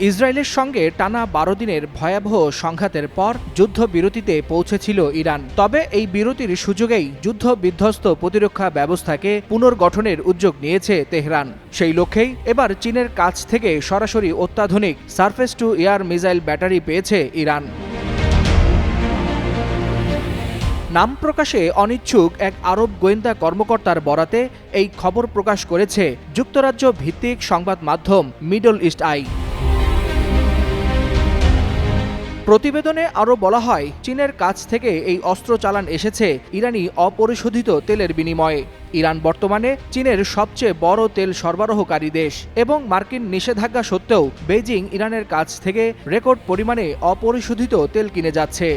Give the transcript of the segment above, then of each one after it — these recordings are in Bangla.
ইসরায়েলের সঙ্গে টানা ১২ দিনের ভয়াবহ সংঘাতের পর যুদ্ধবিরতিতে পৌঁছেছিল ইরান। তবে এই বিরতির সুযোগেই যুদ্ধবিধ্বস্ত প্রতিরক্ষা ব্যবস্থাকে পুনর্গঠনের উদ্যোগ নিয়েছে তেহরান। সেই লক্ষ্যেই এবার চীনের কাছ থেকে সরাসরি অত্যাধুনিক surface two air missile battery পেয়েছে ইরান। নাম প্রকাশে অনিচ্ছুক এক আরব গোয়েন্দা কর্মকর্তার বরাতে এই খবর প্রকাশ করেছে যুক্তরাজ্য ভিত্তিক সংবাদ মাধ্যম মিডল ইস্ট আই। প্রতিবেদনে আরও বলা হয়, চীনের কাছ থেকে এই অস্ত্র চালান এসেছে ইরানি অপরিশোধিত তেলের বিনিময়ে। ইরান বর্তমানে চীনের সবচেয়ে বড় তেল সরবরাহকারী দেশ এবং মার্কিন নিষেধাজ্ঞা সত্ত্বেও বেইজিং ইরানের কাছ থেকে রেকর্ড পরিমাণে অপরিশোধিত তেল কিনে যাচ্ছে।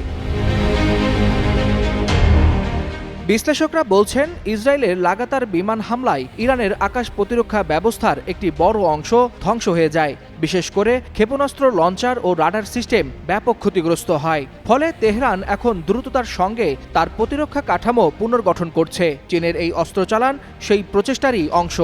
বিশ্লেষকরা বলছেন, ইসরায়েলের লাগাতার বিমান হামলায় ইরানের আকাশ প্রতিরক্ষা ব্যবস্থার একটি বড় অংশ ধ্বংস হয়ে যায়। বিশেষ করে ক্ষেপণাস্ত্র লঞ্চার ও রাডার সিস্টেম ব্যাপক ক্ষতিগ্রস্ত হয়। ফলে তেহরান এখন দ্রুততার সঙ্গে তার প্রতিরক্ষা কাঠামো পুনর্গঠন করছে। চীনের এই অস্ত্র চালান সেই প্রচেষ্টারই অংশ।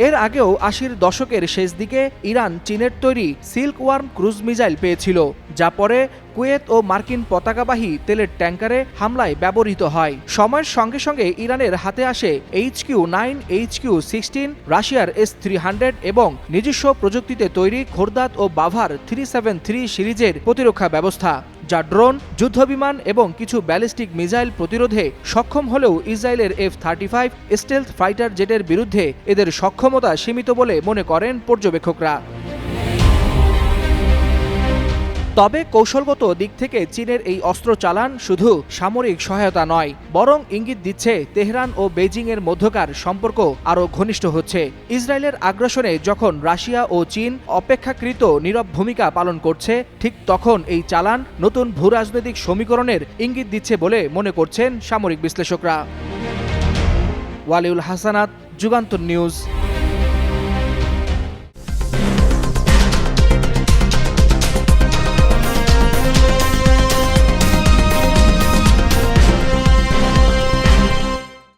এর আগেও ৮০-র দশকের শেষ দিকে ইরান চীনের তৈরি সিল্কওয়ার্ম ক্রুজ মিসাইল পেয়েছিল, যা পরে কুয়েত ও মার্কিন পতাকাবাহী তেলের ট্যাঙ্কারে হামলায় ব্যবহৃত হয়। সময়ের সঙ্গে সঙ্গে ইরানের হাতে আসে HQ-9, HQ-16, রাশিয়ার S-300 এবং নিজস্ব প্রযুক্তিতে তৈরি খোরদাত ও বাভার 373 সিরিজের প্রতিরক্ষা ব্যবস্থা, যা ড্রোন, যুদ্ধবিমান এবং কিছু ব্যালিস্টিক মিসাইল প্রতিরোধে সক্ষম হলেও ইসরায়েলের F-35 স্টেলথ ফাইটার জেটের বিরুদ্ধে এদের সক্ষমতা সীমিত বলে মনে করেন পর্যবেক্ষকরা। তবে কৌশলগত দিক থেকে চীনের এই অস্ত্র চালান শুধু সামরিক সহায়তা নয়, বরং ইঙ্গিত দিচ্ছে তেহরান ও বেইজিংয়ের মধ্যকার সম্পর্ক আরও ঘনিষ্ঠ হচ্ছে। ইসরায়েলের আগ্রাসনে যখন রাশিয়া ও চীন অপেক্ষাকৃত নীরব ভূমিকা পালন করছে, ঠিক তখন এই চালান নতুন ভূরাজনৈতিক সমীকরণের ইঙ্গিত দিচ্ছে বলে মনে করছেন সামরিক বিশ্লেষকরা। ওয়ালিউল হাসানাত, যুগান্তর নিউজ।